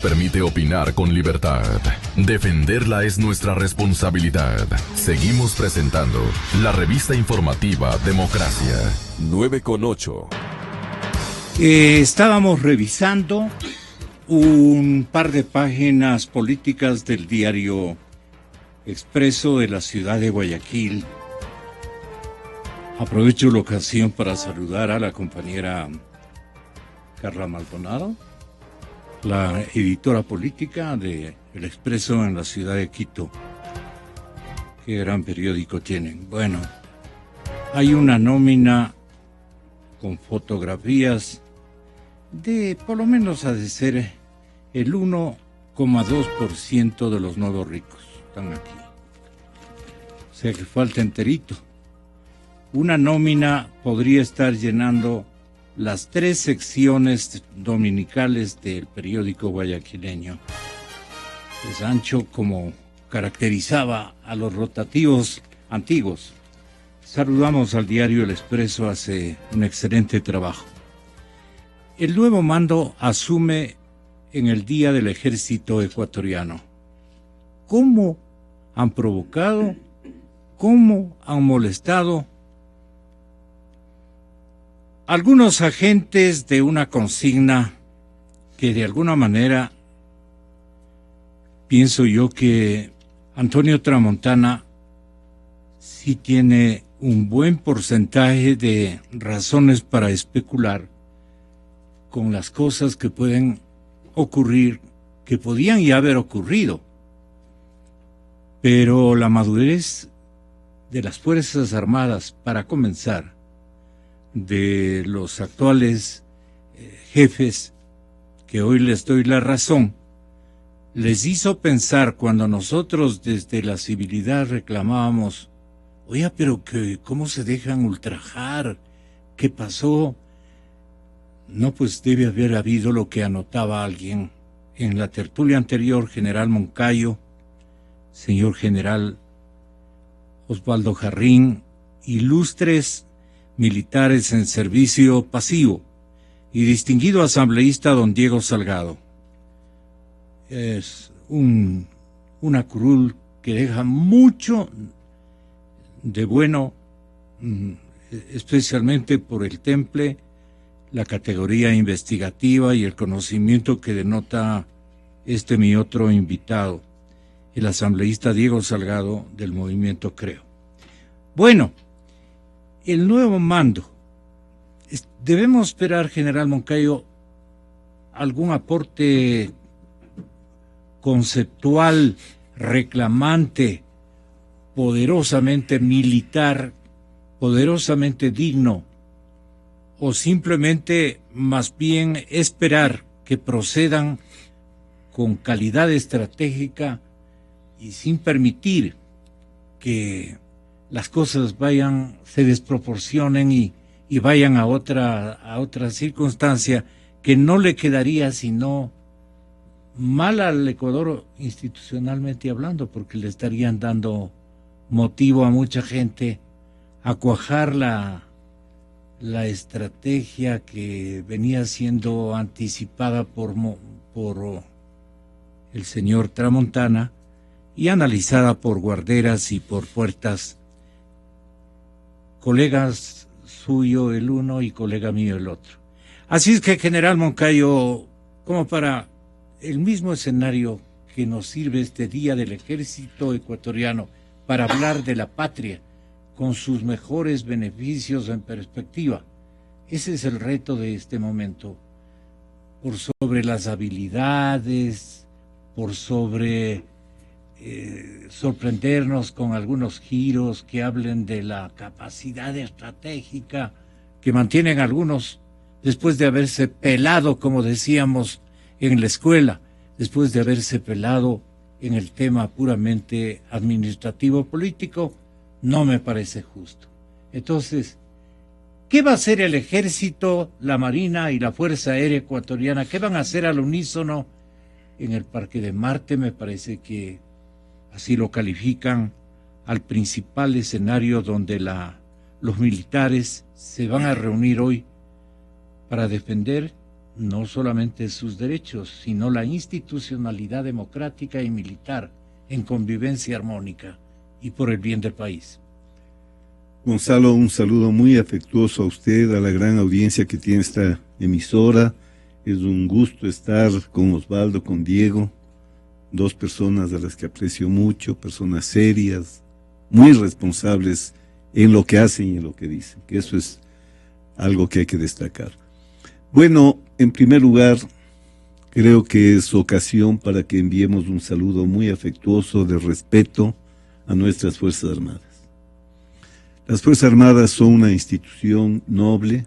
Permite opinar con libertad. Defenderla es nuestra responsabilidad. Seguimos presentando la revista informativa Democracia. 9:08. Estábamos revisando un par de páginas políticas del diario Expreso de la ciudad de Guayaquil. Aprovecho la ocasión para saludar a la compañera Carla Maldonado, la editora política de El Expreso en la ciudad de Quito. Qué gran periódico tienen. Bueno, hay una nómina con fotografías de, por lo menos ha de ser el 1,2% de los nuevos ricos. Están aquí. O sea que falta enterito. Una nómina podría estar llenando las 3 secciones dominicales del periódico guayaquileño. Es ancho como caracterizaba a los rotativos antiguos. Saludamos al diario El Expreso, hace un excelente trabajo. El nuevo mando asume en el Día del Ejército Ecuatoriano. ¿Cómo han provocado? ¿Cómo han molestado? Algunos agentes de una consigna que de alguna manera pienso yo que Antonio Tramontana sí tiene un buen porcentaje de razones para especular con las cosas que pueden ocurrir, que podían ya haber ocurrido. Pero la madurez de las Fuerzas Armadas, para comenzar, de los actuales jefes, que hoy les doy la razón, les hizo pensar cuando nosotros desde la civilidad reclamábamos, oye, pero ¿cómo se dejan ultrajar? ¿Qué pasó? No, pues debe haber habido lo que anotaba alguien en la tertulia anterior, general Moncayo, señor general Osvaldo Jarrín, ilustres militares en servicio pasivo y distinguido asambleísta don Diego Salgado. Es una curul que deja mucho de bueno, especialmente por el temple, la categoría investigativa y el conocimiento que denota mi otro invitado, el asambleísta Diego Salgado del movimiento Creo. Bueno, el nuevo mando. Debemos esperar, general Moncayo, algún aporte conceptual, reclamante, poderosamente militar, poderosamente digno, o simplemente más bien esperar que procedan con calidad estratégica y sin permitir que las cosas se desproporcionen y vayan a otra circunstancia que no le quedaría sino mal al Ecuador institucionalmente hablando, porque le estarían dando motivo a mucha gente a cuajar la estrategia que venía siendo anticipada por el señor Tramontana y analizada por Guarderas y por Puertas, colegas suyo el uno y colega mío el otro. Así es que, general Moncayo, como para el mismo escenario que nos sirve este Día del Ejército Ecuatoriano para hablar de la patria con sus mejores beneficios en perspectiva, ese es el reto de este momento, por sobre las habilidades, por sobre sorprendernos con algunos giros que hablen de la capacidad estratégica que mantienen algunos después de haberse pelado, como decíamos en la escuela, después de haberse pelado en el tema puramente administrativo político, no me parece justo. Entonces, ¿qué va a hacer el Ejército, la Marina y la Fuerza Aérea Ecuatoriana? ¿Qué van a hacer al unísono en el Parque de Marte? Me parece que así lo califican, al principal escenario donde los militares se van a reunir hoy para defender no solamente sus derechos, sino la institucionalidad democrática y militar en convivencia armónica y por el bien del país. Gonzalo, un saludo muy afectuoso a usted, a la gran audiencia que tiene esta emisora. Es un gusto estar con Osvaldo, con Diego, dos personas a las que aprecio mucho, personas serias, muy responsables en lo que hacen y en lo que dicen, que eso es algo que hay que destacar. Bueno, en primer lugar, creo que es ocasión para que enviemos un saludo muy afectuoso de respeto a nuestras Fuerzas Armadas. Las Fuerzas Armadas son una institución noble,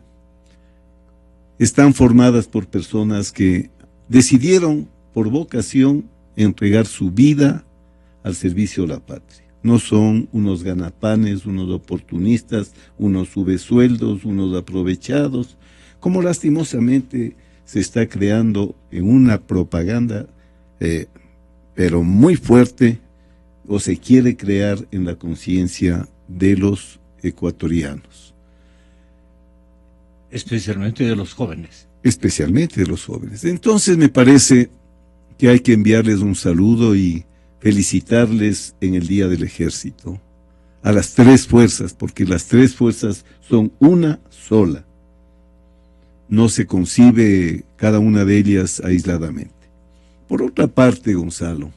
están formadas por personas que decidieron por vocación entregar su vida al servicio de la patria. No son unos ganapanes, unos oportunistas, unos subesueldos, unos aprovechados, como lastimosamente se está creando en una propaganda, pero muy fuerte, o se quiere crear en la conciencia de los ecuatorianos. Especialmente de los jóvenes. Especialmente de los jóvenes. Entonces me parece que hay que enviarles un saludo y felicitarles en el Día del Ejército, a las tres fuerzas, porque las tres fuerzas son una sola. No se concibe cada una de ellas aisladamente. Por otra parte, Gonzalo,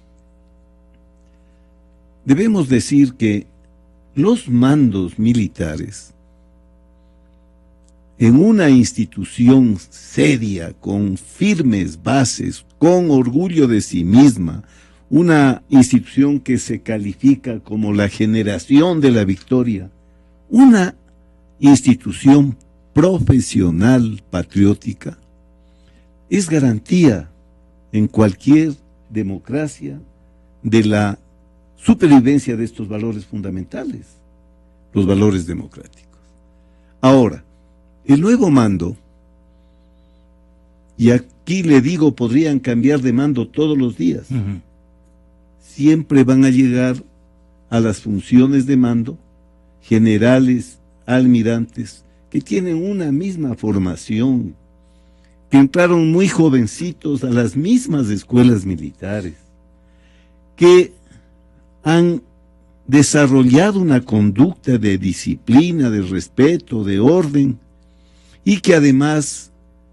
debemos decir que los mandos militares en una institución seria, con firmes bases, con orgullo de sí misma, una institución que se califica como la generación de la victoria, una institución profesional patriótica, es garantía en cualquier democracia de la supervivencia de estos valores fundamentales, los valores democráticos. Ahora, el nuevo mando, y aquí le digo, podrían cambiar de mando todos los días, siempre van a llegar a las funciones de mando generales, almirantes, que tienen una misma formación, que entraron muy jovencitos a las mismas escuelas militares, que han desarrollado una conducta de disciplina, de respeto, de orden, y que además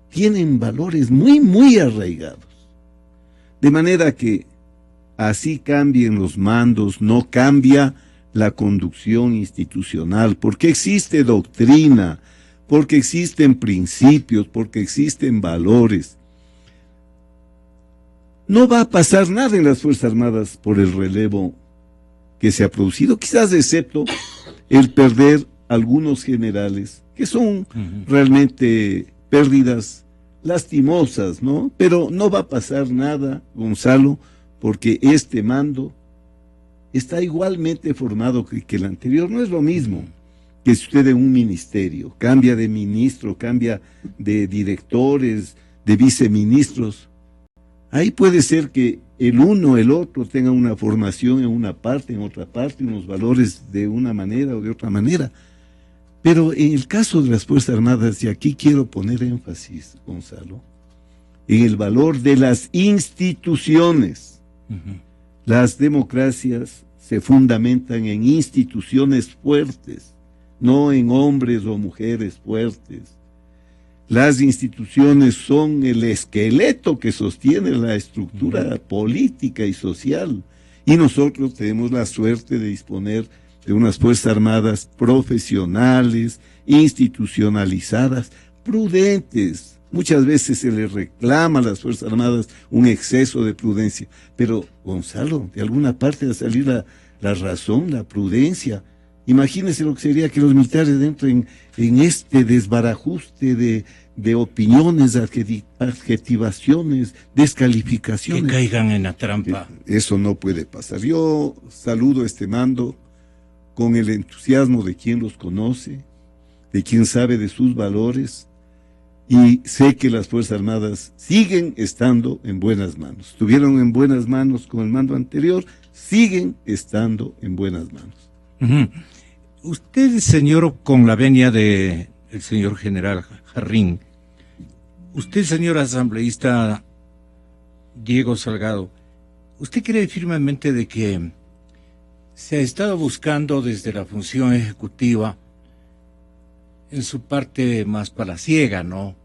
tienen valores muy, muy arraigados. De manera que así cambien los mandos, no cambia la conducción institucional, porque existe doctrina, porque existen principios, porque existen valores. No va a pasar nada en las Fuerzas Armadas por el relevo que se ha producido, quizás excepto el perder algunos generales, que son realmente pérdidas lastimosas, ¿no? Pero no va a pasar nada, Gonzalo, porque este mando está igualmente formado que el anterior. No es lo mismo que si usted en un ministerio cambia de ministro, cambia de directores, de viceministros. Ahí puede ser que el uno, el otro tenga una formación en una parte, en otra parte, unos valores de una manera o de otra manera. Pero en el caso de las Fuerzas Armadas, y aquí quiero poner énfasis, Gonzalo, en el valor de las instituciones. Las democracias se fundamentan en instituciones fuertes, no en hombres o mujeres fuertes. Las instituciones son el esqueleto que sostiene la estructura política y social. Y nosotros tenemos la suerte de disponer de unas Fuerzas Armadas profesionales, institucionalizadas, prudentes. Muchas veces se les reclama a las Fuerzas Armadas un exceso de prudencia. Pero, Gonzalo, de alguna parte va a salir la razón, la prudencia. Imagínense lo que sería que los militares entren en este desbarajuste de opiniones, adjetivaciones, descalificaciones. Que caigan en la trampa. Eso no puede pasar. Yo saludo este mando con el entusiasmo de quien los conoce, de quien sabe de sus valores, y sé que las Fuerzas Armadas siguen estando en buenas manos. Estuvieron en buenas manos con el mando anterior, siguen estando en buenas manos. Usted, señor, con la venia del señor general Jarrín, Usted, señor asambleísta Diego Salgado, ¿usted cree firmemente de que se ha estado buscando desde la función ejecutiva, en su parte más palaciega, ¿no?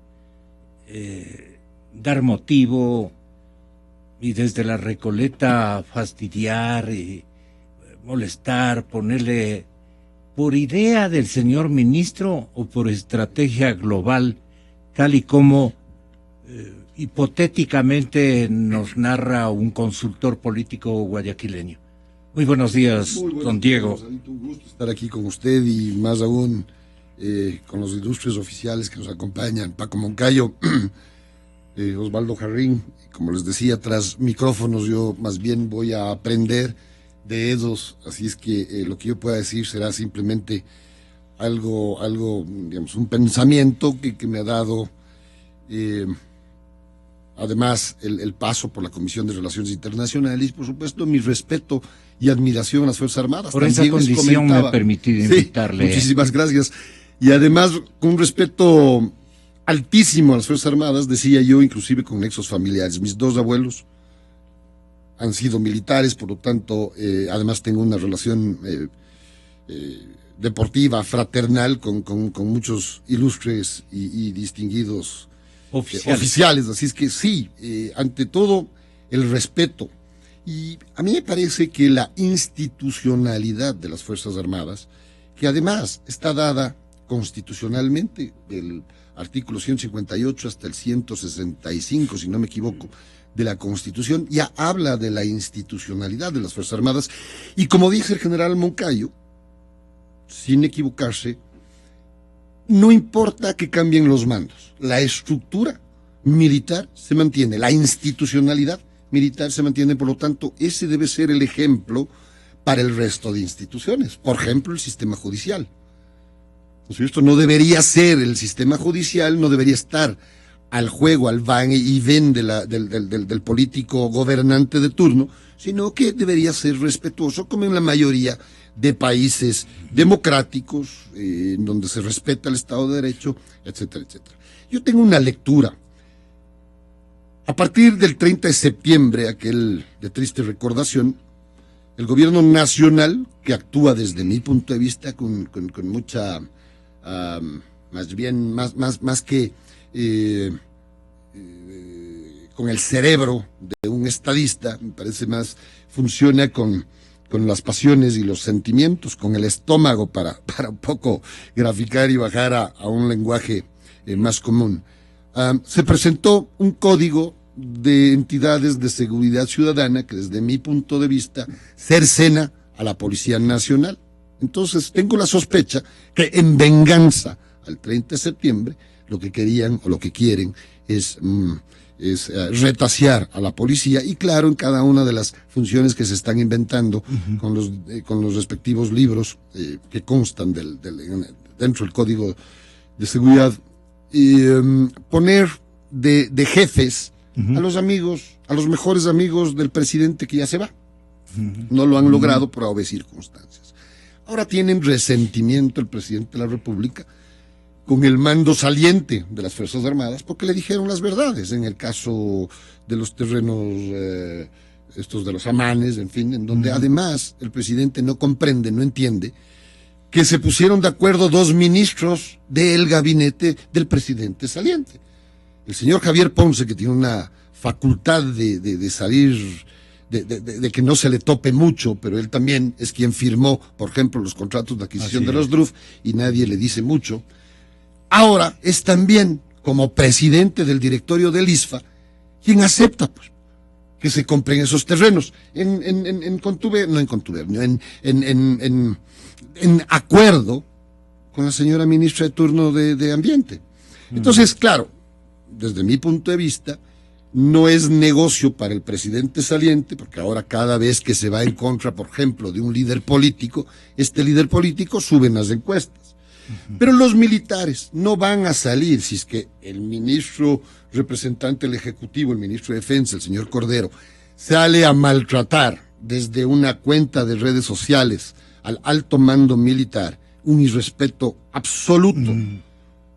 Dar motivo y desde la Recoleta fastidiar y molestar, ponerle por idea del señor ministro o por estrategia global, tal y como hipotéticamente nos narra un consultor político guayaquileño? Muy buenos días, don Diego. Un gusto estar aquí con usted y más aún con los ilustres oficiales que nos acompañan, Paco Moncayo, Osvaldo Jarrín. Como les decía, tras micrófonos yo más bien voy a aprender de ellos, así es que lo que yo pueda decir será simplemente algo digamos, un pensamiento que me ha dado además el paso por la Comisión de Relaciones Internacionales y por supuesto mi respeto y admiración a las Fuerzas Armadas. Por esa condición me ha permitido invitarle. Sí, muchísimas gracias. Y además con un respeto altísimo a las Fuerzas Armadas, decía yo, inclusive con nexos familiares. Mis dos abuelos han sido militares, por lo tanto, además tengo una relación deportiva, fraternal, con muchos ilustres y distinguidos oficiales. Así es que sí, ante todo, el respeto. Y a mí me parece que la institucionalidad de las Fuerzas Armadas, que además está dada constitucionalmente, del artículo 158 hasta el 165, si no me equivoco, de la Constitución, ya habla de la institucionalidad de las Fuerzas Armadas, y como dice el general Moncayo, sin equivocarse, no importa que cambien los mandos, la estructura militar se mantiene, la institucionalidad militar se mantiene, por lo tanto, ese debe ser el ejemplo para el resto de instituciones, por ejemplo, el sistema judicial. Esto no debería ser, el sistema judicial no debería estar al juego, al van y ven del político gobernante de turno, sino que debería ser respetuoso, como en la mayoría de países democráticos, en donde se respeta el Estado de Derecho, etcétera, etcétera. Yo tengo una lectura. A partir del 30 de septiembre, aquel de triste recordación, el gobierno nacional, que actúa desde mi punto de vista con mucha... más que con el cerebro de un estadista, me parece más, funciona con las pasiones y los sentimientos, con el estómago para un poco graficar y bajar a un lenguaje más común. Se presentó un código de entidades de seguridad ciudadana que desde mi punto de vista cercena a la Policía Nacional. Entonces tengo la sospecha que en venganza al 30 de septiembre lo que querían o lo que quieren es retasear a la policía y claro, en cada una de las funciones que se están inventando con los respectivos libros que constan dentro del Código de Seguridad, poner de jefes a los amigos, a los mejores amigos del presidente que ya se va. No lo han logrado por obvias circunstancias. Ahora tienen resentimiento el presidente de la República con el mando saliente de las Fuerzas Armadas porque le dijeron las verdades en el caso de los terrenos estos de los amanes, en fin, en donde además el presidente no comprende, no entiende que se pusieron de acuerdo dos ministros del gabinete del presidente saliente. El señor Javier Ponce, que tiene una facultad de salir, de que no se le tope mucho, pero él también es quien firmó, por ejemplo, los contratos de adquisición de los DRUF y nadie le dice mucho. Ahora es también, como presidente del directorio del ISFA, quien acepta pues, que se compren esos terrenos en acuerdo con la señora ministra de turno de Ambiente. Entonces, claro, desde mi punto de vista, no es negocio para el presidente saliente, porque ahora cada vez que se va en contra, por ejemplo, de un líder político, este líder político sube en las encuestas. Pero los militares no van a salir si es que el ministro representante del Ejecutivo, el ministro de Defensa, el señor Cordero, sale a maltratar desde una cuenta de redes sociales al alto mando militar, un irrespeto absoluto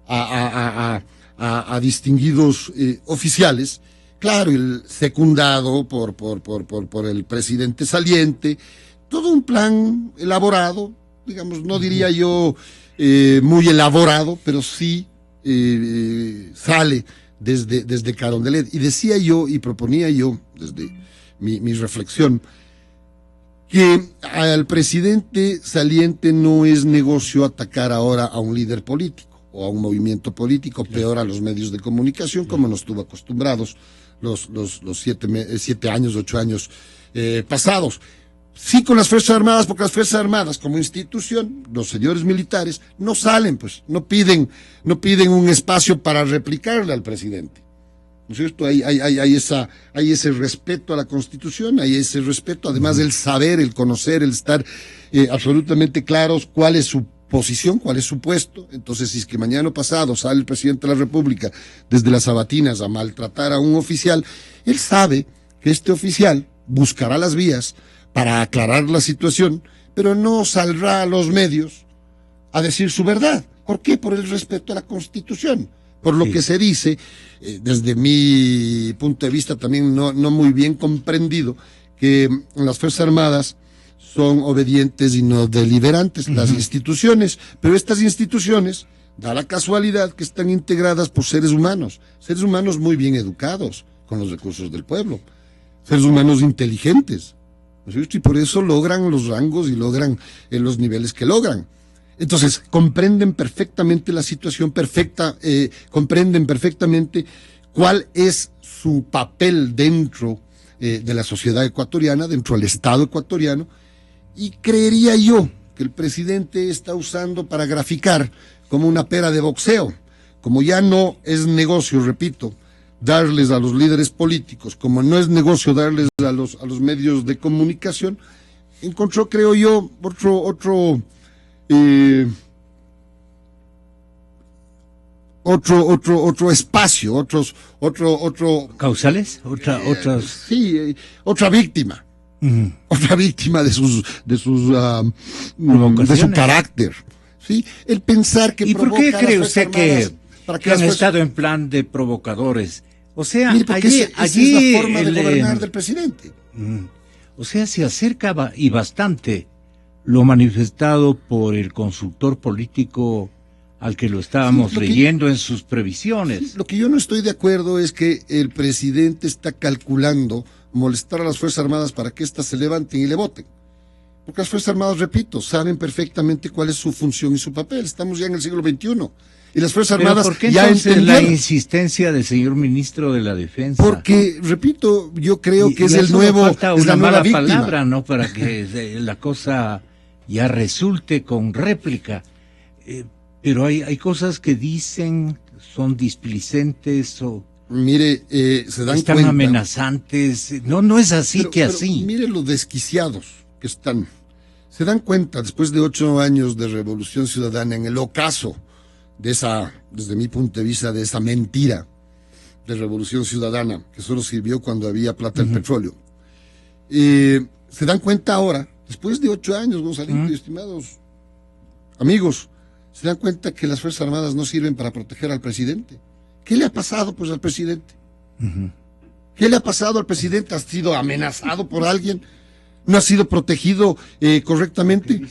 a a distinguidos oficiales, claro, el secundado por el presidente saliente, todo un plan elaborado, digamos, no diría yo muy elaborado, pero sí sale desde Carondelet. Y decía yo, y proponía yo, desde mi reflexión, que al presidente saliente no es negocio atacar ahora a un líder político o a un movimiento político, peor a los medios de comunicación, como nos tuvo acostumbrados los 7 años, 8 años pasados. Sí, con las Fuerzas Armadas, porque las Fuerzas Armadas como institución, los señores militares, no salen, pues, no piden un espacio para replicarle al presidente. ¿No es cierto? Hay ese respeto a la Constitución, hay ese respeto, además del saber, el conocer, el estar absolutamente claros cuál es su posición, cuál es su puesto. Entonces, si es que mañana o pasado sale el presidente de la República desde las sabatinas a maltratar a un oficial, él sabe que este oficial buscará las vías para aclarar la situación, pero no saldrá a los medios a decir su verdad. ¿Por qué? Por el respeto a la Constitución. Por lo que se dice, desde mi punto de vista también no muy bien comprendido, que las Fuerzas Armadas son obedientes y no deliberantes, las instituciones, pero estas instituciones, da la casualidad que están integradas por seres humanos muy bien educados, con los recursos del pueblo, seres humanos inteligentes, ¿no es cierto? Y por eso logran los rangos y logran los niveles que logran. Entonces, comprenden perfectamente la situación comprenden perfectamente cuál es su papel dentro de la sociedad ecuatoriana, dentro del Estado ecuatoriano, y creería yo que el presidente está usando para graficar como una pera de boxeo, como ya no es negocio, repito, darles a los líderes políticos, como no es negocio darles a los medios de comunicación, encontró, creo yo, otro espacio, otro causales, otra víctima, otra víctima de su carácter, sí, el pensar que ¿y por qué cree usted que han estado en plan de provocadores? O sea, mire, allí es la forma de gobernar del presidente. O sea, se acerca y bastante lo manifestado por el consultor político al que lo estábamos leyendo en sus previsiones. Sí, lo que yo no estoy de acuerdo es que el presidente está calculando molestar a las Fuerzas Armadas para que éstas se levanten y le voten. Porque las Fuerzas Armadas, repito, saben perfectamente cuál es su función y su papel. Estamos ya en el siglo XXI. Y las Fuerzas Armadas ¿por qué ya entendieron la insistencia del señor ministro de la Defensa? Porque, repito, yo creo que es el nuevo, falta es la una nueva mala víctima. palabra, ¿no? Para que la cosa ya resulte con réplica. Pero hay cosas que dicen, son displicentes o mire, se dan están cuenta, amenazantes. No es así pero así. Mire los desquiciados que están. Se dan cuenta, después de 8 años de Revolución Ciudadana, en el ocaso de esa, desde mi punto de vista, de esa mentira de Revolución Ciudadana, que solo sirvió cuando había plata del petróleo. Se dan cuenta ahora, después de 8 años, Gonzalito y estimados amigos, se dan cuenta que las Fuerzas Armadas no sirven para proteger al presidente. ¿Qué le ha pasado, pues, al presidente? ¿Qué le ha pasado al presidente? ¿Ha sido amenazado por alguien? ¿No ha sido protegido correctamente?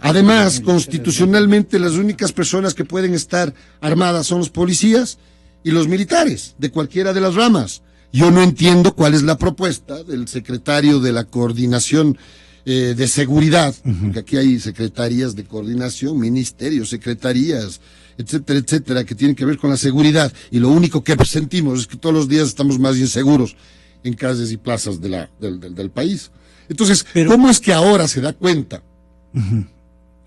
Además, constitucionalmente, las únicas personas que pueden estar armadas son los policías y los militares, de cualquiera de las ramas. Yo no entiendo cuál es la propuesta del secretario de la Coordinación de Seguridad, porque aquí hay secretarías de coordinación, ministerios, secretarías, etcétera, etcétera, que tienen que ver con la seguridad, y lo único que sentimos es que todos los días estamos más inseguros en calles y plazas del país. Entonces, ¿cómo es que ahora se da cuenta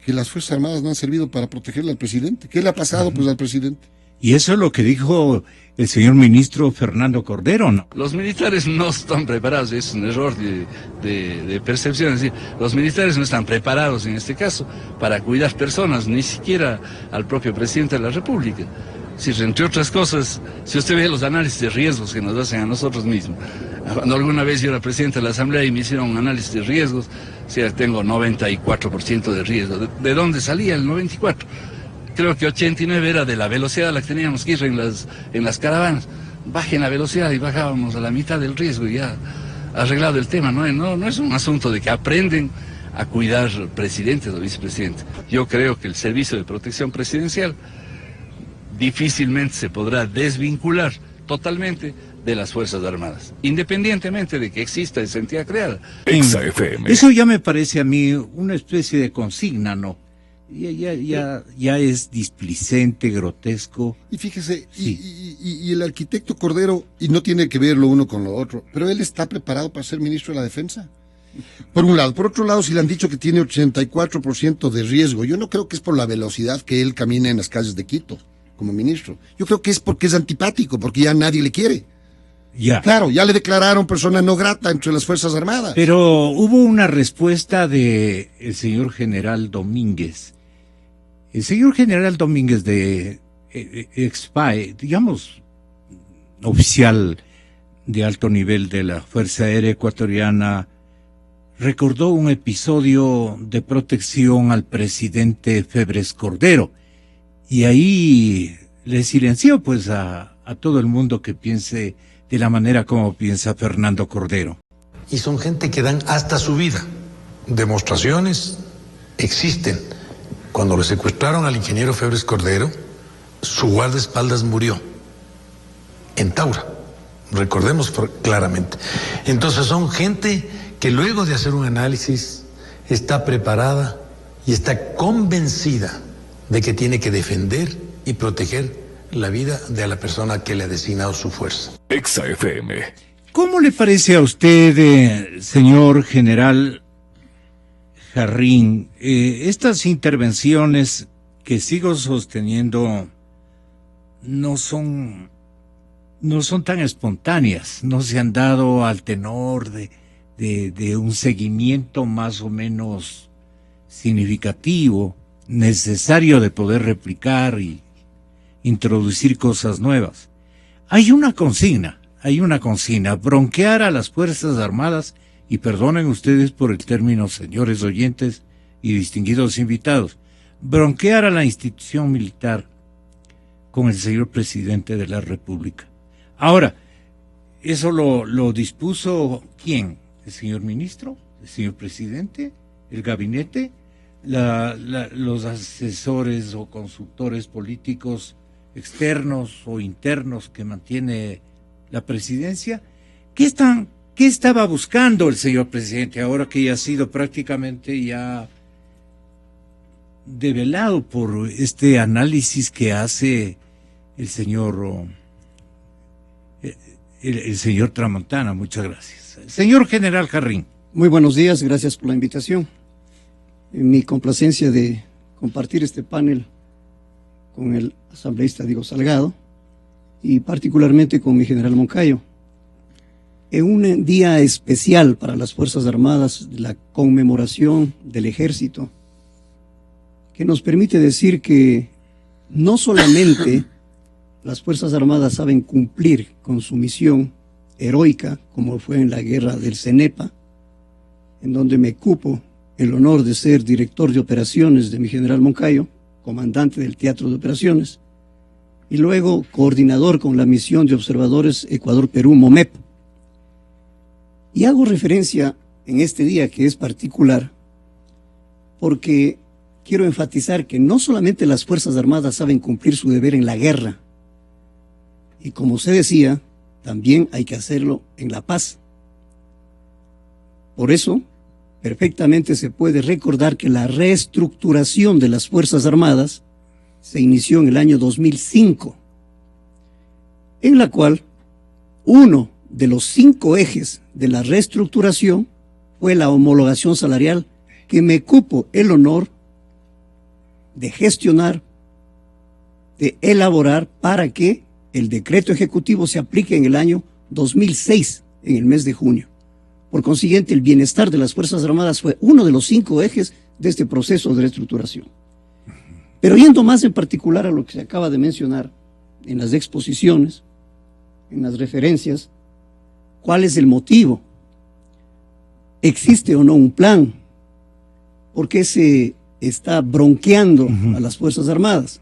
que las Fuerzas Armadas no han servido para protegerle al presidente? ¿Qué le ha pasado, pues, al presidente? Y eso es lo que dijo el señor ministro Fernando Cordero, ¿no? Los militares no están preparados, es un error de percepción, es decir, los militares no están preparados en este caso para cuidar personas, ni siquiera al propio presidente de la República. Si entre otras cosas, si usted ve los análisis de riesgos que nos hacen a nosotros mismos, cuando alguna vez yo era presidente de la Asamblea y me hicieron un análisis de riesgos, si tengo 94% de riesgo, ¿de dónde salía el 94%? creo que 89 era de la velocidad a la que teníamos que ir en las caravanas. Bajen la velocidad y bajábamos a la mitad del riesgo y ya arreglado el tema. No es un asunto de que aprenden a cuidar presidentes o vicepresidentes. Yo creo que el servicio de protección presidencial difícilmente se podrá desvincular totalmente de las Fuerzas Armadas, independientemente de que exista esa entidad creada. Eso ya me parece a mí una especie de consigna, ¿no? Ya es displicente, grotesco. Y fíjese, sí. y el arquitecto Cordero, y no tiene que ver lo uno con lo otro, pero él está preparado para ser ministro de la Defensa. Por un lado. Por otro lado, si le han dicho que tiene 84% de riesgo, yo no creo que es por la velocidad que él camina en las calles de Quito como ministro. Yo creo que es porque es antipático, porque ya nadie le quiere. Ya. Claro, ya le declararon persona no grata entre las Fuerzas Armadas. Pero hubo una respuesta de el señor general Domínguez. El señor general Domínguez de Expae, digamos, oficial de alto nivel de la Fuerza Aérea Ecuatoriana, recordó un episodio de protección al presidente Febres Cordero. Y ahí le silenció pues a todo el mundo que piense de la manera como piensa Fernando Cordero. Y son gente que dan hasta su vida. Demostraciones existen. Cuando le secuestraron al ingeniero Febres Cordero, su guardaespaldas murió en Taura. Recordemos claramente. Entonces son gente que luego de hacer un análisis está preparada y está convencida de que tiene que defender y proteger la vida de la persona que le ha designado su fuerza. Exa FM. ¿Cómo le parece a usted, señor general Jarrín, estas intervenciones que sigo sosteniendo no son tan espontáneas, no se han dado al tenor de un seguimiento más o menos significativo, necesario de poder replicar y introducir cosas nuevas? Hay una consigna, bronquear a las Fuerzas Armadas, y perdonen ustedes por el término, señores oyentes y distinguidos invitados, bronquear a la institución militar con el señor presidente de la República. Ahora, ¿eso lo dispuso quién? ¿El señor ministro? ¿El señor presidente? ¿El gabinete? ¿Los asesores o consultores políticos externos o internos que mantiene la presidencia? ¿Qué estaba buscando el señor presidente ahora que ya ha sido prácticamente ya develado por este análisis que hace el señor Tramontana? Muchas gracias. Señor general Jarrín. Muy buenos días, gracias por la invitación. En mi complacencia de compartir este panel con el asambleísta Diego Salgado y particularmente con mi general Moncayo, en un día especial para las Fuerzas Armadas, la conmemoración del Ejército, que nos permite decir que no solamente las Fuerzas Armadas saben cumplir con su misión heroica, como fue en la guerra del Cenepa, en donde me cupo el honor de ser director de operaciones de mi general Moncayo, comandante del Teatro de Operaciones, y luego coordinador con la misión de observadores Ecuador-Perú, MOMEP. Y hago referencia en este día que es particular, porque quiero enfatizar que no solamente las Fuerzas Armadas saben cumplir su deber en la guerra, y como se decía, también hay que hacerlo en la paz. Por eso, perfectamente se puede recordar que la reestructuración de las Fuerzas Armadas se inició en el año 2005, en la cual uno de los 5 ejes de la reestructuración fue la homologación salarial, que me cupo el honor de gestionar, de elaborar para que el decreto ejecutivo se aplique en el año 2006, en el mes de junio. Por consiguiente, el bienestar de las Fuerzas Armadas fue uno de los 5 ejes de este proceso de reestructuración. Pero yendo más en particular a lo que se acaba de mencionar en las exposiciones, en las referencias, ¿cuál es el motivo? ¿Existe o no un plan? ¿Por qué se está bronqueando a las Fuerzas Armadas.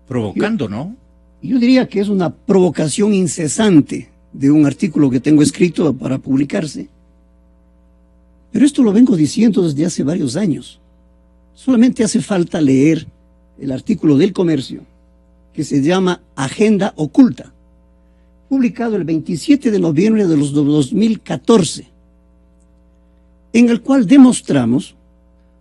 Provocando, ¿no? Yo diría que es una provocación incesante de un artículo que tengo escrito para publicarse. Pero esto lo vengo diciendo desde hace varios años. Solamente hace falta leer el artículo del Comercio, que se llama Agenda Oculta, publicado el 27 de noviembre de 2014, en el cual demostramos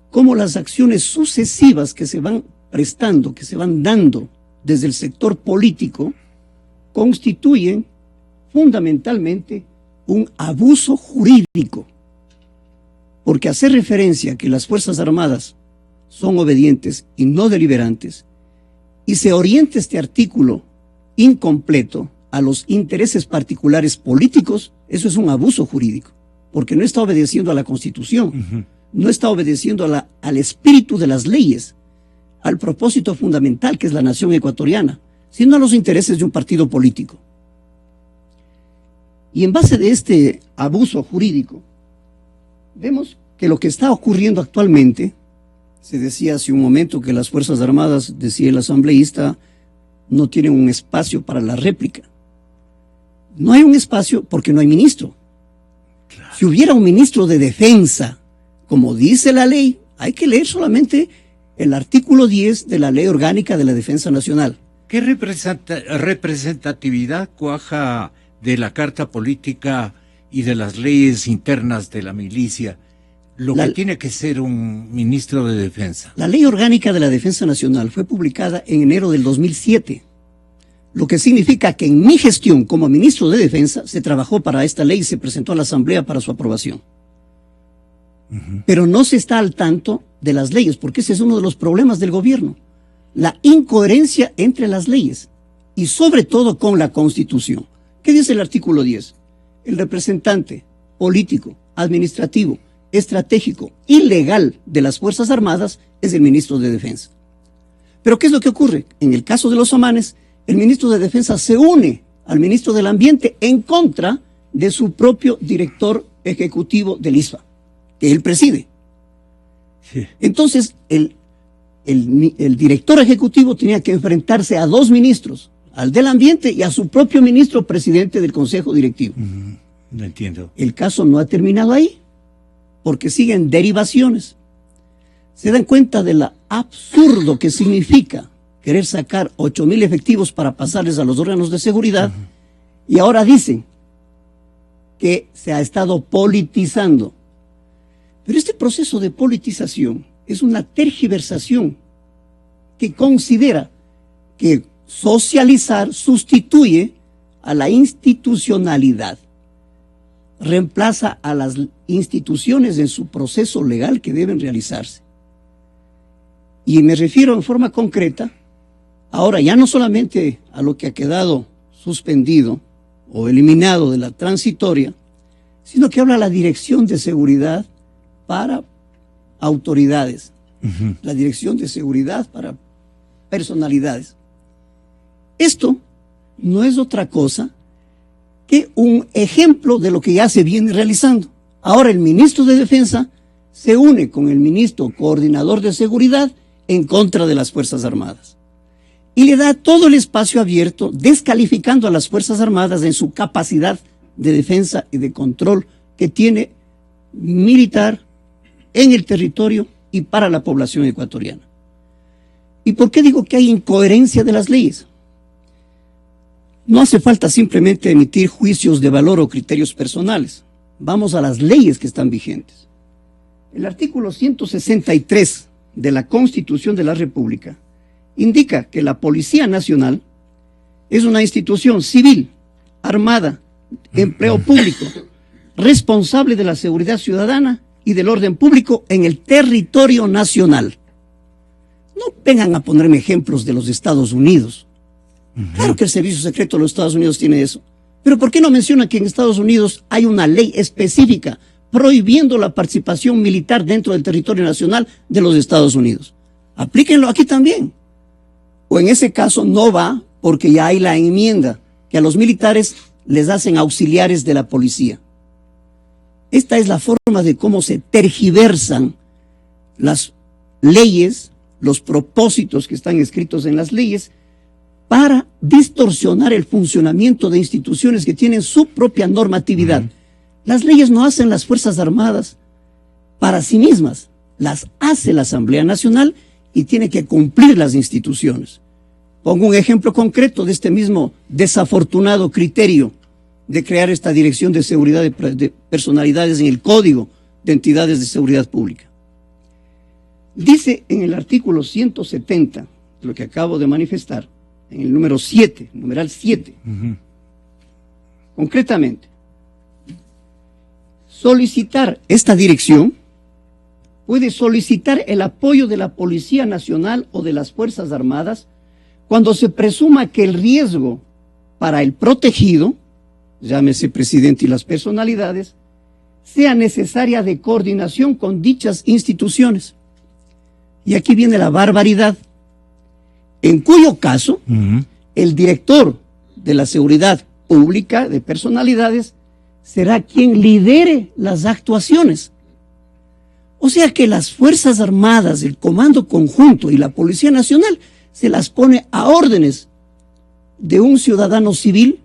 cómo las acciones sucesivas que se van prestando, que se van dando desde el sector político, constituyen fundamentalmente un abuso jurídico. Porque hacer referencia a que las Fuerzas Armadas son obedientes y no deliberantes, y se orienta este artículo incompleto a los intereses particulares políticos, eso es un abuso jurídico, porque no está obedeciendo a la Constitución, no está obedeciendo al espíritu de las leyes, al propósito fundamental que es la nación ecuatoriana, sino a los intereses de un partido político. Y en base de este abuso jurídico, vemos que lo que está ocurriendo actualmente, se decía hace un momento que las Fuerzas Armadas, decía el asambleísta, no tienen un espacio para la réplica. No hay un espacio porque no hay ministro. Claro. Si hubiera un ministro de defensa, como dice la ley, hay que leer solamente el artículo 10 de la Ley Orgánica de la Defensa Nacional. ¿Qué representatividad cuaja de la Carta Política y de las leyes internas de la milicia que tiene que ser un ministro de defensa? La Ley Orgánica de la Defensa Nacional fue publicada en enero del 2007, lo que significa que en mi gestión como ministro de Defensa se trabajó para esta ley y se presentó a la Asamblea para su aprobación. Pero no se está al tanto de las leyes, porque ese es uno de los problemas del gobierno, la incoherencia entre las leyes y sobre todo con la Constitución. ¿Qué dice el artículo 10? El representante político, administrativo, estratégico y legal de las Fuerzas Armadas es el ministro de Defensa. Pero ¿qué es lo que ocurre? En el caso de los Omanes, el ministro de Defensa se une al ministro del Ambiente en contra de su propio director ejecutivo del ISFA, que él preside. Sí. Entonces, el director ejecutivo tenía que enfrentarse a dos ministros, al del Ambiente y a su propio ministro presidente del Consejo Directivo. No entiendo. El caso no ha terminado ahí, porque siguen derivaciones. Se dan cuenta de lo absurdo que significa querer sacar 8,000 efectivos para pasarles a los órganos de seguridad, y ahora dicen que se ha estado politizando. Pero este proceso de politización es una tergiversación que considera que socializar sustituye a la institucionalidad, reemplaza a las instituciones en su proceso legal que deben realizarse. Y me refiero en forma concreta, ahora ya no solamente a lo que ha quedado suspendido o eliminado de la transitoria, sino que habla la Dirección de Seguridad para autoridades, la Dirección de Seguridad para personalidades. Esto no es otra cosa que un ejemplo de lo que ya se viene realizando. Ahora el ministro de Defensa se une con el ministro coordinador de Seguridad en contra de las Fuerzas Armadas. Y le da todo el espacio abierto, descalificando a las Fuerzas Armadas en su capacidad de defensa y de control que tiene militar en el territorio y para la población ecuatoriana. ¿Y por qué digo que hay incoherencia de las leyes? No hace falta simplemente emitir juicios de valor o criterios personales. Vamos a las leyes que están vigentes. El artículo 163 de la Constitución de la República indica que la Policía Nacional es una institución civil, armada, empleo público, responsable de la seguridad ciudadana y del orden público en el territorio nacional. No vengan a ponerme ejemplos de los Estados Unidos. Claro que el Servicio Secreto de los Estados Unidos tiene eso. Pero ¿por qué no menciona que en Estados Unidos hay una ley específica prohibiendo la participación militar dentro del territorio nacional de los Estados Unidos? Aplíquenlo aquí también. O en ese caso no va porque ya hay la enmienda que a los militares les hacen auxiliares de la policía. Esta es la forma de cómo se tergiversan las leyes, los propósitos que están escritos en las leyes, para distorsionar el funcionamiento de instituciones que tienen su propia normatividad. Las leyes no hacen las Fuerzas Armadas para sí mismas, las hace la Asamblea Nacional y tiene que cumplir las instituciones. Pongo un ejemplo concreto de este mismo desafortunado criterio de crear esta Dirección de Seguridad de Personalidades en el Código de Entidades de Seguridad Pública. Dice en el artículo 170, lo que acabo de manifestar, en el número 7, numeral 7, concretamente, solicitar esta dirección puede solicitar el apoyo de la Policía Nacional o de las Fuerzas Armadas cuando se presuma que el riesgo para el protegido, llámese presidente y las personalidades, sea necesaria de coordinación con dichas instituciones. Y aquí viene la barbaridad, en cuyo caso el director de la seguridad pública de personalidades será quien lidere las actuaciones. O sea que las Fuerzas Armadas, el Comando Conjunto y la Policía Nacional se las pone a órdenes de un ciudadano civil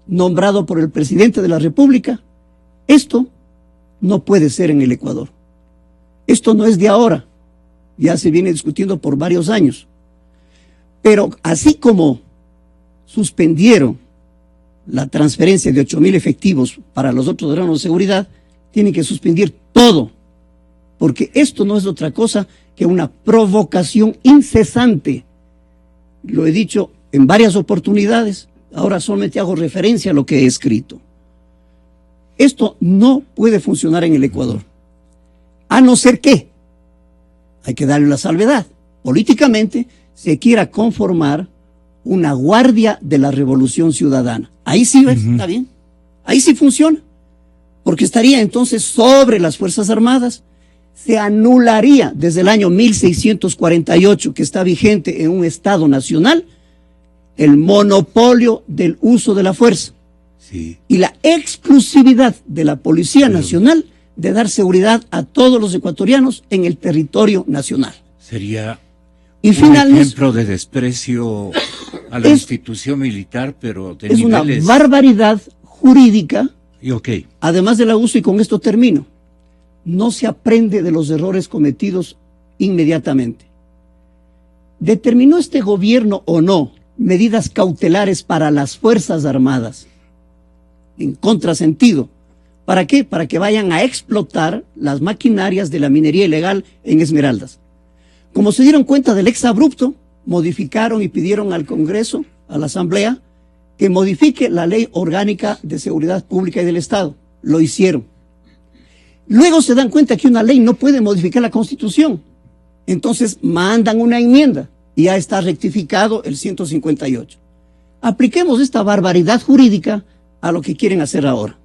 nombrado por el presidente de la República. Esto no puede ser en el Ecuador. Esto no es de ahora, ya se viene discutiendo por varios años. Pero así como suspendieron la transferencia de 8,000 efectivos para los otros órganos de seguridad, tienen que suspender todo, porque esto no es otra cosa que una provocación incesante. Lo he dicho en varias oportunidades, ahora solamente hago referencia a lo que he escrito. Esto no puede funcionar en el Ecuador, a no ser que, hay que darle la salvedad, políticamente se quiera conformar una guardia de la revolución ciudadana. Ahí sí, está bien, ahí sí funciona, porque estaría entonces sobre las Fuerzas Armadas. Se anularía desde el año 1648, que está vigente en un Estado nacional, el monopolio del uso de la fuerza y la exclusividad de la Policía Nacional de dar seguridad a todos los ecuatorianos en el territorio nacional. Sería un ejemplo de desprecio a la institución militar, pero de es niveles... una barbaridad jurídica. Okay. Además del abuso, y con esto termino, no se aprende de los errores cometidos inmediatamente. ¿Determinó este gobierno o no medidas cautelares para las Fuerzas Armadas? En contrasentido. ¿Para qué? Para que vayan a explotar las maquinarias de la minería ilegal en Esmeraldas. Como se dieron cuenta del exabrupto, modificaron y pidieron al Congreso, a la Asamblea, que modifique la Ley Orgánica de Seguridad Pública y del Estado. Lo hicieron. Luego se dan cuenta que una ley no puede modificar la Constitución. Entonces mandan una enmienda y ya está rectificado el 158. Apliquemos esta barbaridad jurídica a lo que quieren hacer ahora.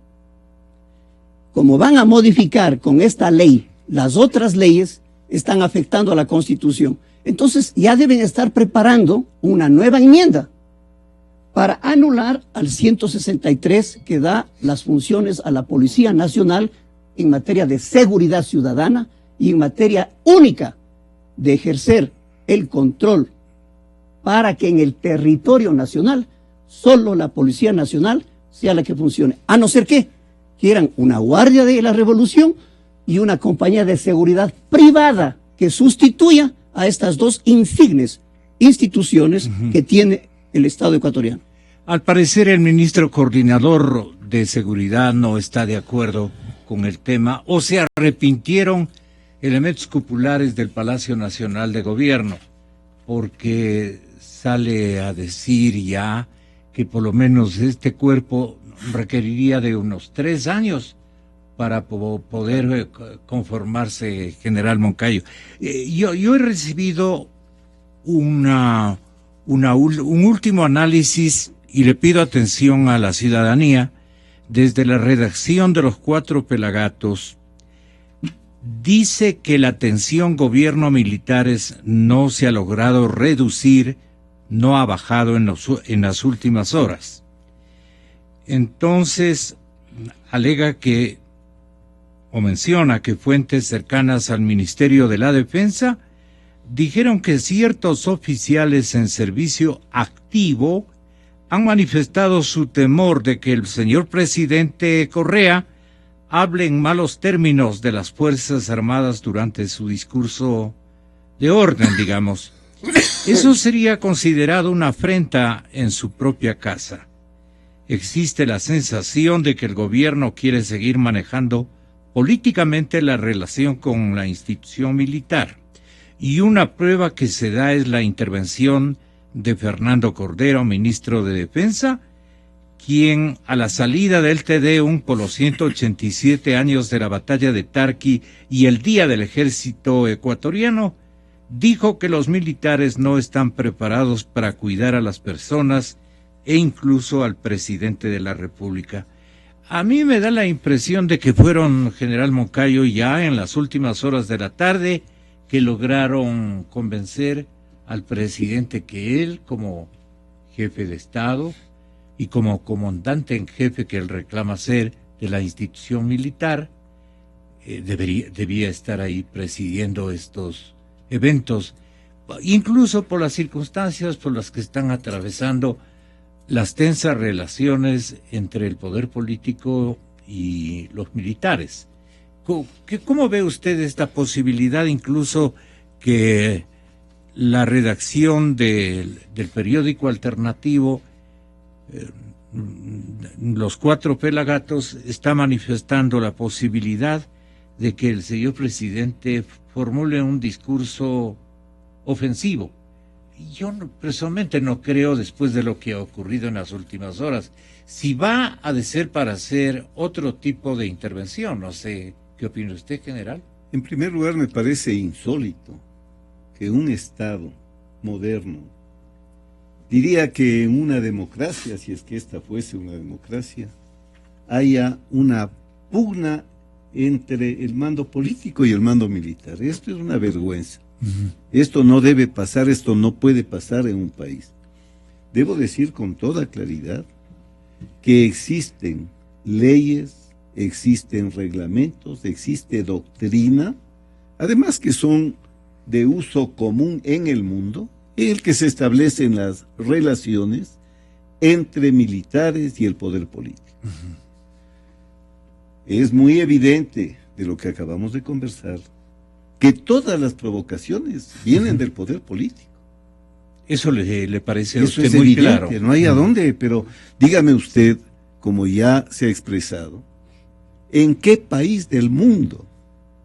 Como van a modificar con esta ley las otras leyes, están afectando a la Constitución. Entonces ya deben estar preparando una nueva enmienda para anular al 163 que da las funciones a la Policía Nacional en materia de seguridad ciudadana y en materia única de ejercer el control para que en el territorio nacional solo la Policía Nacional sea la que funcione, a no ser que quieran una guardia de la revolución y una compañía de seguridad privada que sustituya a estas dos insignes instituciones que tiene el Estado ecuatoriano. Al parecer el ministro coordinador de Seguridad no está de acuerdo con el tema, o se arrepintieron elementos cupulares del Palacio Nacional de Gobierno, porque sale a decir ya que por lo menos este cuerpo requeriría de unos 3 años para poder conformarse, general Moncayo. Yo he recibido un último análisis y le pido atención a la ciudadanía. Desde la redacción de los 4 Pelagatos, dice que la tensión gobierno-militares no se ha logrado reducir, no ha bajado en las últimas horas. Entonces, alega que o menciona que fuentes cercanas al Ministerio de la Defensa dijeron que ciertos oficiales en servicio activo han manifestado su temor de que el señor presidente Correa hable en malos términos de las Fuerzas Armadas durante su discurso de orden, digamos. Eso sería considerado una afrenta en su propia casa. Existe la sensación de que el gobierno quiere seguir manejando políticamente la relación con la institución militar. Y una prueba que se da es la intervención de Fernando Cordero, ministro de Defensa, quien a la salida del TD por los 187 años de la batalla de Tarqui y el Día del Ejército Ecuatoriano, dijo que los militares no están preparados para cuidar a las personas e incluso al presidente de la República. A mí me da la impresión de que fueron, general Moncayo, ya en las últimas horas de la tarde, que lograron convencer al presidente que él, como jefe de Estado y como comandante en jefe que él reclama ser de la institución militar, debía estar ahí presidiendo estos eventos, incluso por las circunstancias por las que están atravesando las tensas relaciones entre el poder político y los militares. ¿Cómo ve usted esta posibilidad, incluso que la redacción del periódico alternativo, Los Cuatro Pelagatos, está manifestando la posibilidad de que el señor presidente formule un discurso ofensivo? Yo personalmente no creo, después de lo que ha ocurrido en las últimas horas, si va a de ser para hacer otro tipo de intervención. No sé, ¿qué opina usted, general? En primer lugar, me parece insólito que un Estado moderno, diría que en una democracia, si es que esta fuese una democracia, haya una pugna entre el mando político y el mando militar. Esto es una vergüenza. Esto no debe pasar, esto no puede pasar en un país. Debo decir con toda claridad que existen leyes, existen reglamentos, existe doctrina, además que son de uso común en el mundo, en el que se establecen las relaciones entre militares y el poder político. Es muy evidente de lo que acabamos de conversar que todas las provocaciones vienen del poder político. Eso le parece a usted es muy evidente, claro. No hay a dónde, pero dígame usted, como ya se ha expresado, ¿en qué país del mundo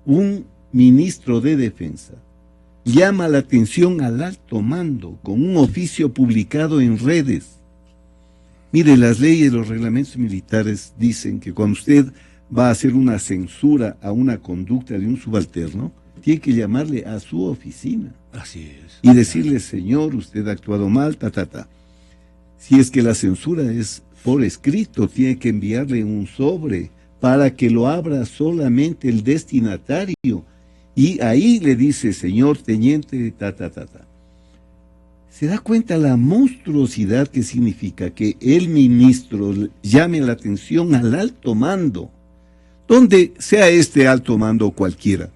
un ministro de Defensa llama la atención al alto mando con un oficio publicado en redes? Mire, las leyes, los reglamentos militares dicen que cuando usted va a hacer una censura a una conducta de un subalterno, tiene que llamarle a su oficina. Así es. Y decirle, señor, usted ha actuado mal, Si es que la censura es por escrito, tiene que enviarle un sobre para que lo abra solamente el destinatario. Y ahí le dice, señor teniente, ¿Se da cuenta la monstruosidad que significa que el ministro llame la atención al alto mando? Donde sea este alto mando cualquiera.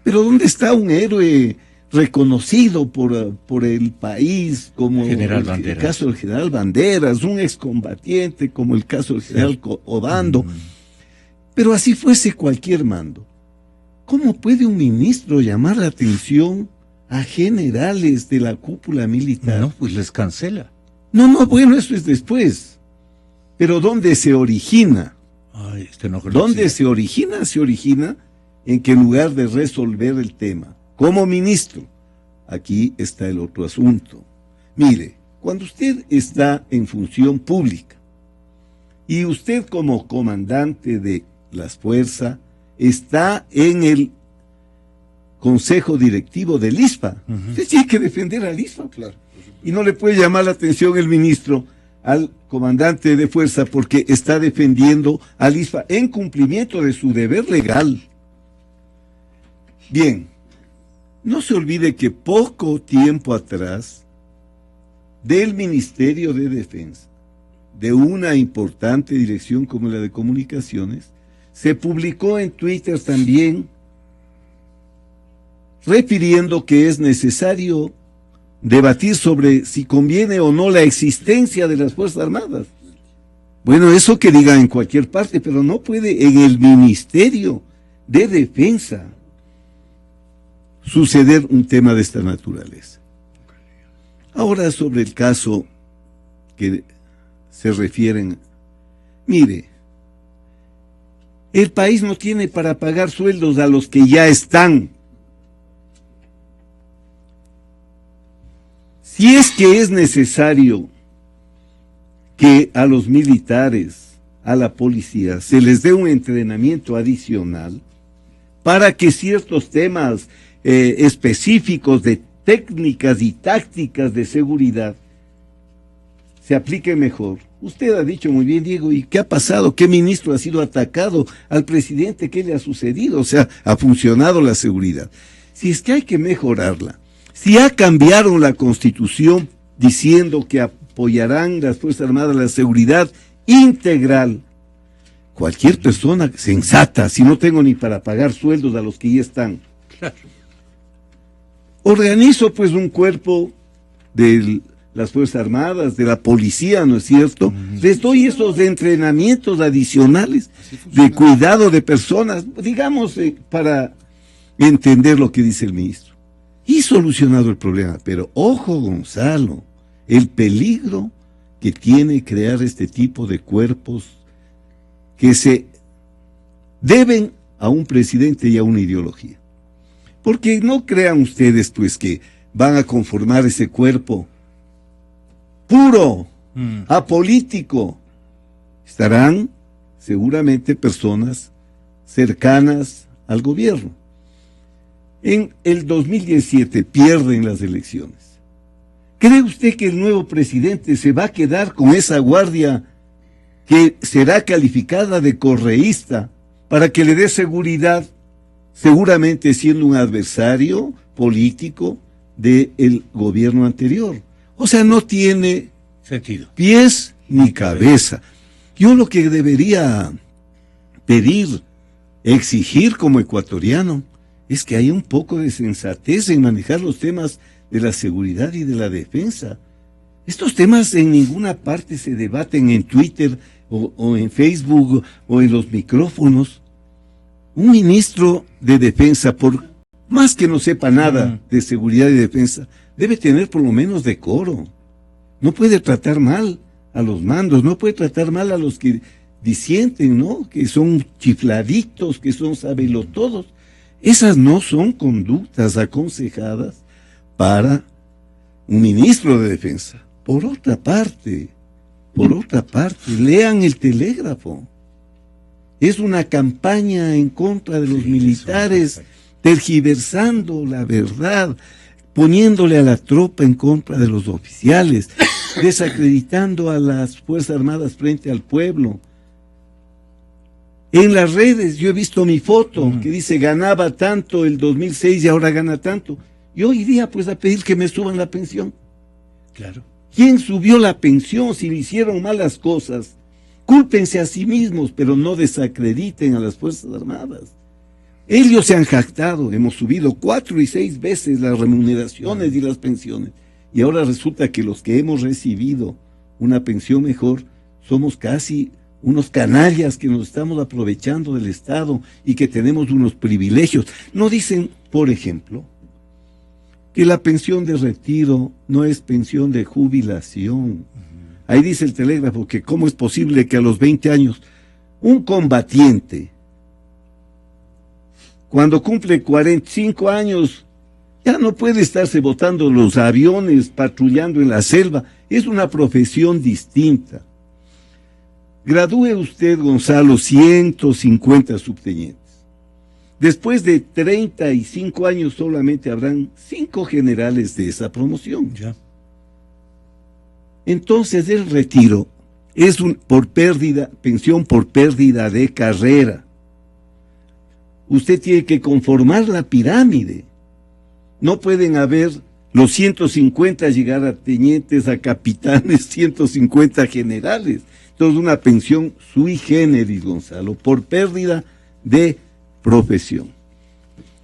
Pero ¿dónde está un héroe reconocido por el país, como el caso del general Banderas, un excombatiente como el caso del general Obando? Pero así fuese cualquier mando. ¿Cómo puede un ministro llamar la atención a generales de la cúpula militar? No, pues les cancela. No, bueno, eso es después. Pero ¿dónde se origina? Ay, no ¿Dónde se origina? Se origina en que en lugar de resolver el tema como ministro, aquí está el otro asunto. Mire, cuando usted está en función pública y usted como comandante de las fuerzas está en el consejo directivo del ISPA, usted tiene que defender al ISPA, claro. Y no le puede llamar la atención el ministro al comandante de fuerza porque está defendiendo al ISPA en cumplimiento de su deber legal. Bien, no se olvide que poco tiempo atrás del Ministerio de Defensa, de una importante dirección como la de Comunicaciones, se publicó en Twitter también, refiriendo que es necesario debatir sobre si conviene o no la existencia de las Fuerzas Armadas. Bueno, eso que diga en cualquier parte, pero no puede en el Ministerio de Defensa suceder un tema de esta naturaleza. Ahora sobre el caso que se refieren, mire, el país no tiene para pagar sueldos a los que ya están. Si es que es necesario que a los militares, a la policía, se les dé un entrenamiento adicional para que ciertos temas específicos de técnicas y tácticas de seguridad se apliquen mejor. Usted ha dicho muy bien, Diego, ¿y qué ha pasado? ¿Qué ministro ha sido atacado al presidente? ¿Qué le ha sucedido? O sea, ha funcionado la seguridad. Si es que hay que mejorarla, si ya cambiaron la Constitución diciendo que apoyarán las Fuerzas Armadas la seguridad integral, cualquier persona sensata, si no tengo ni para pagar sueldos a los que ya están, organizo pues un cuerpo de las Fuerzas Armadas, de la policía, ¿no es cierto? Les doy esos entrenamientos adicionales de cuidado de personas, digamos, para entender lo que dice el ministro. Y solucionado el problema, pero ojo, Gonzalo, el peligro que tiene crear este tipo de cuerpos que se deben a un presidente y a una ideología. Porque no crean ustedes pues que van a conformar ese cuerpo puro, apolítico. Estarán seguramente personas cercanas al gobierno. En el 2017 pierden las elecciones. ¿Cree usted que el nuevo presidente se va a quedar con esa guardia que será calificada de correísta para que le dé seguridad, seguramente siendo un adversario político del gobierno anterior? O sea, no tiene sentido, pies ni cabeza. Yo lo que debería pedir, exigir como ecuatoriano, es que haya un poco de sensatez en manejar los temas de la seguridad y de la defensa. Estos temas en ninguna parte se debaten en Twitter o en Facebook o en los micrófonos. Un ministro de defensa, por más que no sepa nada de seguridad y defensa, debe tener por lo menos decoro. No puede tratar mal a los mandos, no puede tratar mal a los que disienten, ¿no? Que son chifladitos, que son sabelotodos. Esas no son conductas aconsejadas para un ministro de defensa. Por otra parte, lean el Telégrafo. Es una campaña en contra de los militares, tergiversando la verdad, poniéndole a la tropa en contra de los oficiales, desacreditando a las Fuerzas Armadas frente al pueblo. En las redes yo he visto mi foto que dice ganaba tanto el 2006 y ahora gana tanto. Yo iría pues a pedir que me suban la pensión. Claro. ¿Quién subió la pensión si le hicieron malas cosas? Cúlpense a sí mismos, pero no desacrediten a las Fuerzas Armadas. Ellos se han jactado, hemos subido 4 y 6 veces las remuneraciones y las pensiones. Y ahora resulta que los que hemos recibido una pensión mejor somos casi unos canallas que nos estamos aprovechando del Estado y que tenemos unos privilegios. No dicen, por ejemplo, que la pensión de retiro no es pensión de jubilación. Ahí dice el Telégrafo que cómo es posible que a los 20 años un combatiente, cuando cumple 45 años, ya no puede estarse botando los aviones, patrullando en la selva. Es una profesión distinta. Gradúe usted, Gonzalo, 150 subtenientes. Después de 35 años solamente habrán 5 generales de esa promoción. Ya. Entonces el retiro es pensión por pérdida de carrera. Usted tiene que conformar la pirámide. No pueden haber los 150 llegar a tenientes, a capitanes, 150 generales. Entonces, una pensión sui generis, Gonzalo, por pérdida de profesión.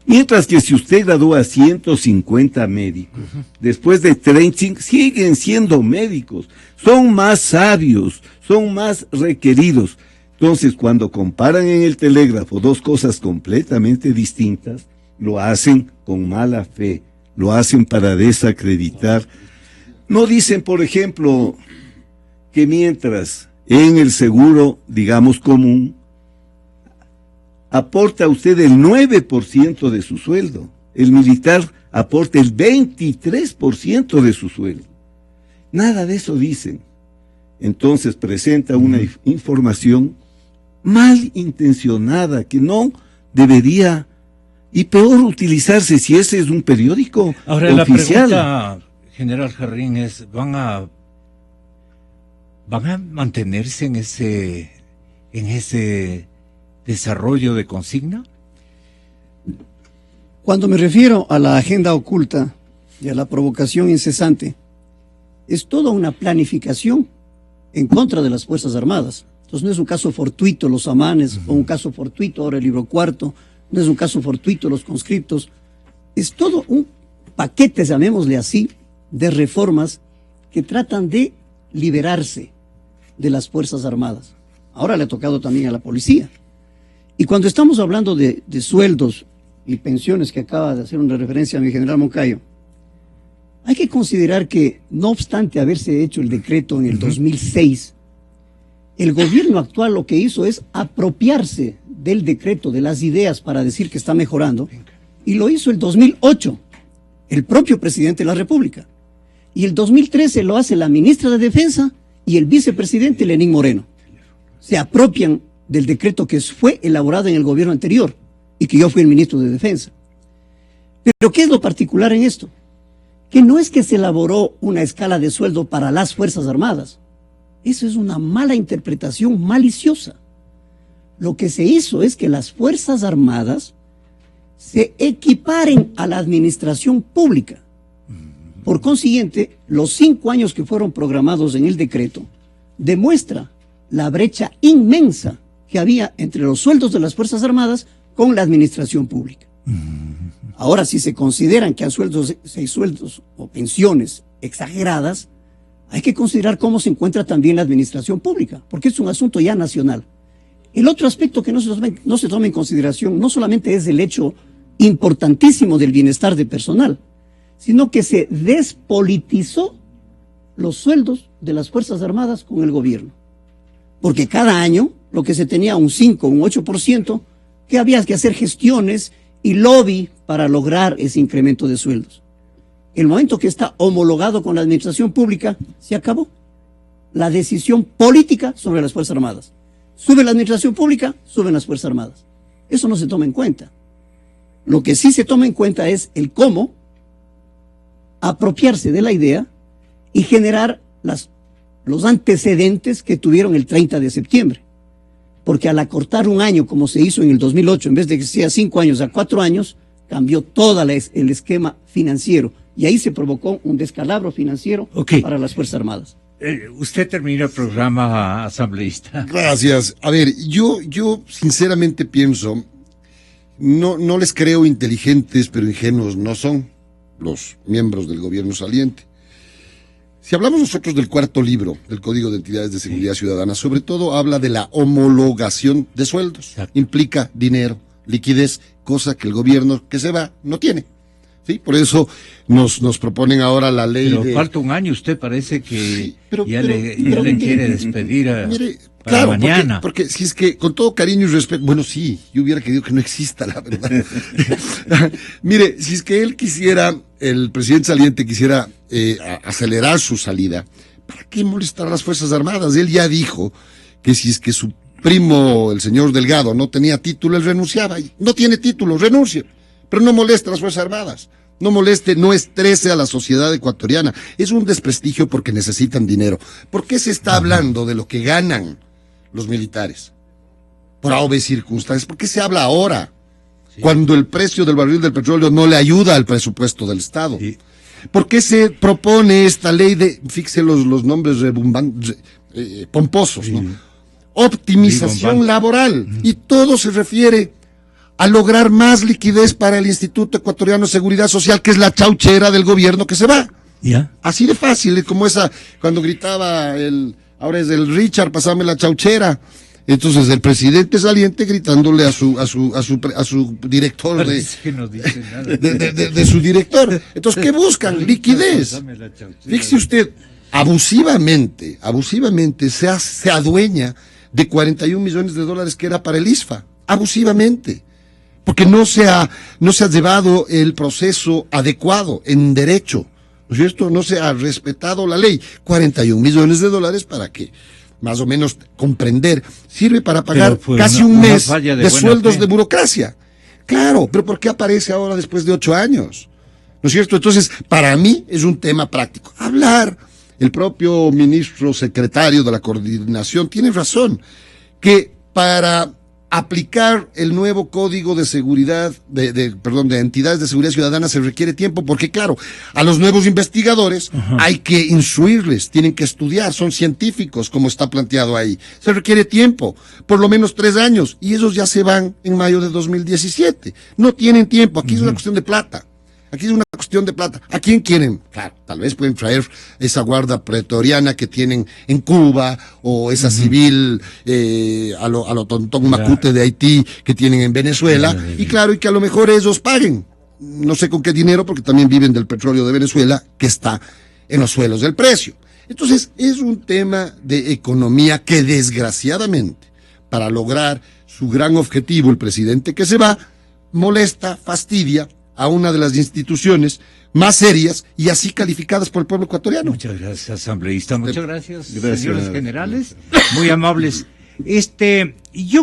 Mientras que si usted gradúa a 150 médicos, después de 30, siguen siendo médicos, son más sabios, son más requeridos. Entonces, cuando comparan en el telégrafo dos cosas completamente distintas, lo hacen con mala fe, lo hacen para desacreditar. No dicen, por ejemplo, que mientras en el seguro, digamos, común, aporta usted el 9% de su sueldo, el militar aporta el 23% de su sueldo. Nada de eso dicen. Entonces presenta una información mal intencionada que no debería, y peor, utilizarse si ese es un periódico Ahora, oficial. La pregunta, general Jarrín, es, ¿van a mantenerse en ese desarrollo de consigna? Cuando me refiero a la agenda oculta y a la provocación incesante, es toda una planificación en contra de las Fuerzas Armadas. Entonces no es un caso fortuito los amanes, o un caso fortuito ahora el libro cuarto, no es un caso fortuito los conscriptos, es todo un paquete, llamémosle así, de reformas que tratan de liberarse de las Fuerzas Armadas. Ahora le ha tocado también a la policía. Y cuando estamos hablando de sueldos y pensiones, que acaba de hacer una referencia a mi general Moncayo, hay que considerar que, no obstante haberse hecho el decreto en el 2006, el gobierno actual lo que hizo es apropiarse del decreto, de las ideas para decir que está mejorando, y lo hizo el 2008, el propio presidente de la República. Y el 2013 lo hace la ministra de Defensa y el vicepresidente Lenín Moreno. Se apropian del decreto que fue elaborado en el gobierno anterior y que yo fui el ministro de Defensa. Pero ¿qué es lo particular en esto? Que no es que se elaboró una escala de sueldo para las Fuerzas Armadas. Eso es una mala interpretación maliciosa. Lo que se hizo es que las Fuerzas Armadas se equiparen a la administración pública. Por consiguiente, los 5 años que fueron programados en el decreto demuestra la brecha inmensa que había entre los sueldos de las Fuerzas Armadas con la administración pública. Ahora, si se consideran que hay sueldos o pensiones exageradas, hay que considerar cómo se encuentra también la administración pública, porque es un asunto ya nacional. El otro aspecto que no se toma en consideración no solamente es el hecho importantísimo del bienestar de personal, sino que se despolitizó los sueldos de las Fuerzas Armadas con el gobierno. Porque cada año lo que se tenía un 5, un 8%, que había que hacer gestiones y lobby para lograr ese incremento de sueldos. El momento que está homologado con la administración pública, se acabó la decisión política sobre las Fuerzas Armadas. Sube la administración pública, suben las Fuerzas Armadas. Eso no se toma en cuenta. Lo que sí se toma en cuenta es el cómo apropiarse de la idea y generar los antecedentes que tuvieron el 30 de septiembre. Porque al acortar un año, como se hizo en el 2008, en vez de que sea 5 años a 4 años, cambió todo el esquema financiero. Y ahí se provocó un descalabro financiero para las Fuerzas Armadas. Usted termina el programa, asambleísta. Gracias. A ver, yo sinceramente pienso, no les creo inteligentes, pero ingenuos no son los miembros del gobierno saliente. Si hablamos nosotros del cuarto libro del Código de Entidades de Seguridad Ciudadana, sobre todo habla de la homologación de sueldos. Exacto. Implica dinero, liquidez, cosa que el gobierno que se va no tiene. ¿Sí? Por eso nos proponen ahora la ley pero falta un año, usted parece que sí, ya le quiere despedir para claro, mañana. Porque si es que, con todo cariño y respeto, bueno, sí, yo hubiera querido que no exista, la verdad. Mire, si es que él quisiera, el presidente saliente quisiera acelerar su salida, ¿para qué molestar a las Fuerzas Armadas? Él ya dijo que si es que su primo, el señor Delgado, no tenía título, él renunciaba. No tiene título, renuncia. Pero no moleste a las Fuerzas Armadas. No moleste, no estrese a la sociedad ecuatoriana. Es un desprestigio porque necesitan dinero. ¿Por qué se está hablando de lo que ganan los militares? Por obvias circunstancias. ¿Por qué se habla ahora? Sí. Cuando el precio del barril del petróleo no le ayuda al presupuesto del Estado. Sí. ¿Por qué se propone esta ley de, fíjese los nombres pomposos, ¿no? Optimización laboral. Y todo se refiere a lograr más liquidez para el Instituto Ecuatoriano de Seguridad Social, que es la chauchera del gobierno que se va. ¿Ya? Así de fácil, como esa, cuando gritaba ahora es el Richard, pasame la chauchera. Entonces el presidente saliente gritándole a su director de su director. Entonces, ¿qué buscan? Liquidez. Fíjese usted, abusivamente se adueña de 41 millones de dólares que era para el ISFA. Abusivamente. Porque no se ha llevado el proceso adecuado en derecho. ¿No es cierto? No se ha respetado la ley. 41 millones de dólares para qué, más o menos comprender, sirve para pagar casi un mes de sueldos de burocracia. Claro, pero ¿por qué aparece ahora después de 8 años? ¿No es cierto? Entonces, para mí es un tema práctico. Hablar, el propio ministro secretario de la coordinación tiene razón, que para aplicar el nuevo código de seguridad, de entidades de seguridad ciudadana se requiere tiempo, porque claro, a los nuevos investigadores hay que instruirles, tienen que estudiar, son científicos como está planteado ahí. Se requiere tiempo, por lo menos 3 años, y ellos ya se van en mayo de 2017. No tienen tiempo, aquí es una cuestión de plata. Aquí es una cuestión de plata. ¿A quién quieren? Claro, tal vez pueden traer esa guardia pretoriana que tienen en Cuba, o esa civil a lo tontón macute de Haití que tienen en Venezuela, y claro, y que a lo mejor ellos paguen. No sé con qué dinero, porque también viven del petróleo de Venezuela, que está en los suelos del precio. Entonces, es un tema de economía que desgraciadamente, para lograr su gran objetivo, el presidente que se va, molesta, fastidia a una de las instituciones más serias y así calificadas por el pueblo ecuatoriano. Muchas gracias, asambleísta. Muchas gracias, señores generales. Muy amables. Yo